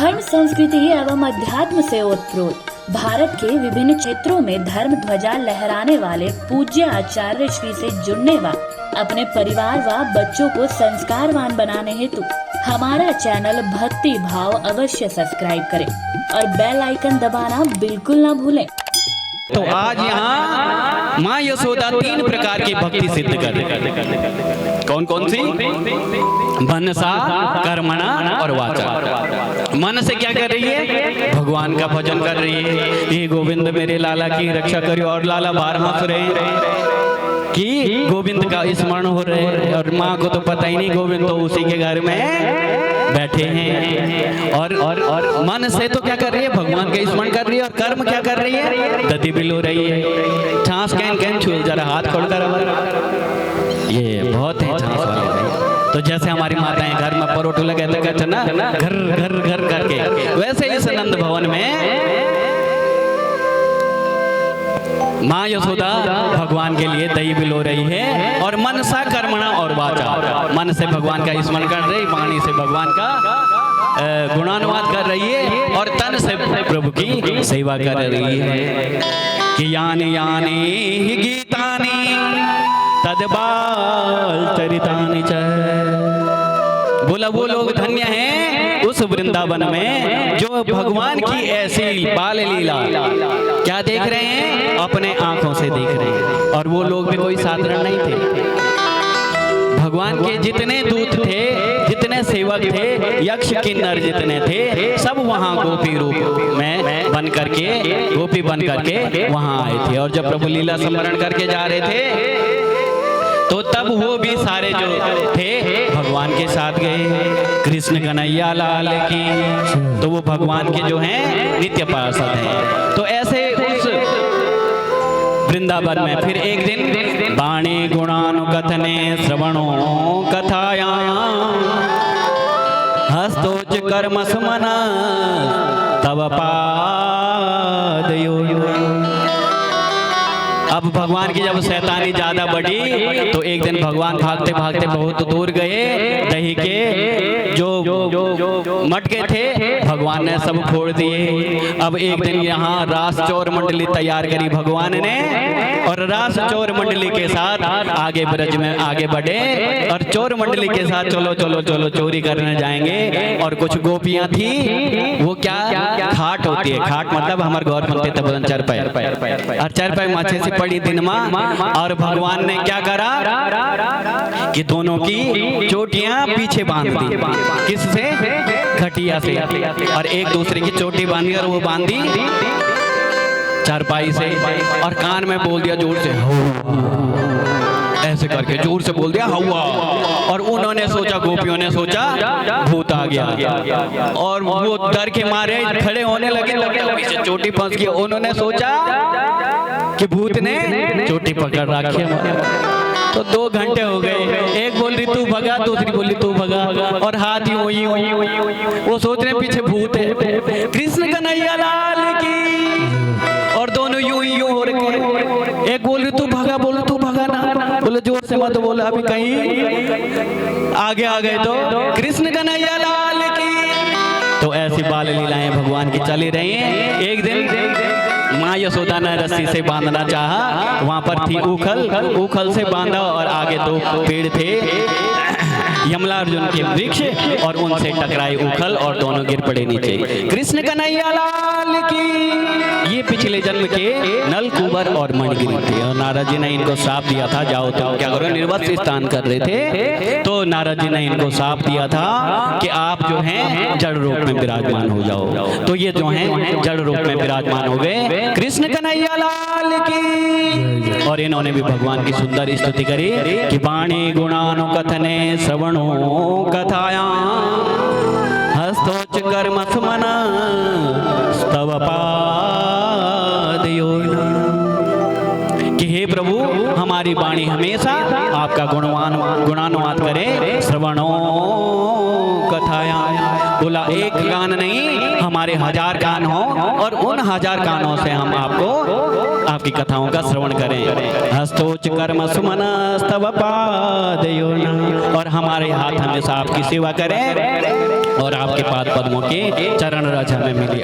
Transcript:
धर्म, संस्कृति एवं अध्यात्म से ओतप्रोत भारत के विभिन्न क्षेत्रों में धर्म ध्वजा लहराने वाले पूज्य आचार्य श्री से जुड़ने व अपने परिवार व बच्चों को संस्कारवान बनाने हेतु हमारा चैनल भक्ति भाव अवश्य सब्सक्राइब करें और बेल आइकन दबाना बिल्कुल न भूलें। तो आज यहाँ माँ यशोदा 3 प्रकार की भक्ति सिद्ध कर रही। कौन कौन सी? मनसा, कर्मणा और वाचा। मन से क्या कर रही है? भगवान का भजन कर रही है। हे गोविंद मेरे लाला की रक्षा करियो, और लाला बाहर हंस रहे कि गोविंद का स्मरण हो रहे हैं, और माँ को तो पता ही नहीं गोविंद तो उसी के घर में बैठे हैं। और मन से तो क्या कर रही है? भगवान का स्मरण कर रही है। और कर्म क्या कर रही है? दधी बिलो रही है। छांस कैन कैन छू, जरा हाथ खोलकर ये बहुत है छांस वाले। तो जैसे हमारी माताएं घर में परोठे लगे कहते ना घर घर घर करके, वैसे इस नंद भवन में माँ यशोदा भगवान के लिए दही बिलो रही है। और मनसा, कर्मणा और वाचा, मन से भगवान का स्मरण कर रही, वाणी से भगवान का गुणानुवाद कर रही है, और तन से प्रभु की सेवा कर रही है। कि यानी यानी ही गीतानी तदबाल चरितानि च। बोला वो लोग धन्य हैं उस वृंदावन में जो भगवान की ऐसी बाल लीला क्या देख रहे हैं? अपने आंखों से देख रहे हैं। और वो लोग भी कोई साधारण नहीं थे। भगवान के जितने दूत थे, जितने सेवक थे, यक्ष किन्नर जितने थे, सब वहां गोपी रूप में बन करके, गोपी बन करके वहां आए थे। और जब प्रभु लीला स्मरण करके जा रहे थे तो तब वो भी सारे जो थे भगवान के साथ गए। कृष्ण कन्हैया लाल की, तो वो भगवान के जो हैं नित्य पार्षद हैं। तो ऐसे उस वृंदावन में फिर एक दिन वाणी गुणानुकथने श्रवणो कथाया हस्तोच कर्म सुमना तव पादयो। अब भगवान की जब शैतानी ज्यादा बढ़ी तो एक दिन भगवान भागते भागते बहुत दूर गए। दही के जो मटके थे भगवान ने सब फोड़ दिए। अब एक दिन यहाँ रास चोर मंडली तैयार करी भगवान ने, और रास चोर मंडली के साथ आगे ब्रज में आगे बढ़े। और चोर मंडली के साथ चलो चलो चलो चोरी करने जाएंगे। और कुछ गोपियां थी, वो क्या खाट होती है, खाट मतलब हमारे गौर बनते तब चरपाई, और चरपाई माछे से पड़ी दिन माँ। और भगवान ने क्या करा कि दोनों की चोटियां पीछे बांध दी। किससे? खटिया से। और एक दूसरे की चोटी बांधी, और वो बांधी चारपाई से। और कान में बोल दिया जोर से, ऐसे करके जोर से बोल दिया हवा। और उन्होंने सोचा, गोपियों ने सोचा भूत आ गया, और वो डर के मारे खड़े होने लगे। पीछे चोटी फंस गई। उन्होंने सोचा कि भूत ने चोटी पकड़ रखी है। तो 2 घंटे हो गए, एक बोल रही तू भगा, दूसरी बोली तू भगा, और हाथ ही वही वो सोच रहे पीछे भूत है। कृष्ण कन्हैया लाल की। और दोनों यूं ही यूं हो रहे। एक बोल रही तू भगा, बोले तू भगा ना, बोले जोर से मत बोला, अभी कहीं आगे आ गए तो कृष्ण कन्हैया लाल की। तो ऐसी बाल लीलाएं भगवान की चली रही हैं। एक दिन माँ यशोदा ने रस्सी से बांधना चाहा, वहां पर थी ऊखल, ऊखल से बांधा। और आगे 2 पेड़ थे यमलार्जुन के वृक्ष, और उनसे टकराई ऊखल और दोनों गिर पड़े नीचे। कृष्ण कन्हैया लाल की। ये पिछले जन्म के नल, कुंवर और मणिगिरी थे। और नारद जी ने इनको श्राप दिया था, जाओ तुम क्या करो, निर्वस्त्र स्नान कर रहे थे। तो नारद जी ने इनको श्राप दिया था कि आप जो हैं जड़ रूप में विराजमान हो जाओ। तो ये जो हैं जड़ रूप में विराजमान हो गए। कृष्ण कन्हैया लाल की। और इन्होंने भी भगवान की सुंदर स्तुति करी कि वाणी गुणानुकथने श्रवणो कथाया हस्तोच कर्म सुमना स्तव पादयो। कि हे प्रभु हमारी वाणी हमेशा आपका गुणानुवाद करे। श्रवणो कथाया, बोला एक कान नहीं, हमारे 1000 कान हो, और उन 1000 कानों से हम आपको आपकी कथाओं का श्रवण करें। हस्तोच कर्म सुमना स्तव पादयो। और हमारे हाथ हमेशा आपकी सेवा करें। और आपके पाद पद्मों के चरण रज हमें मिली।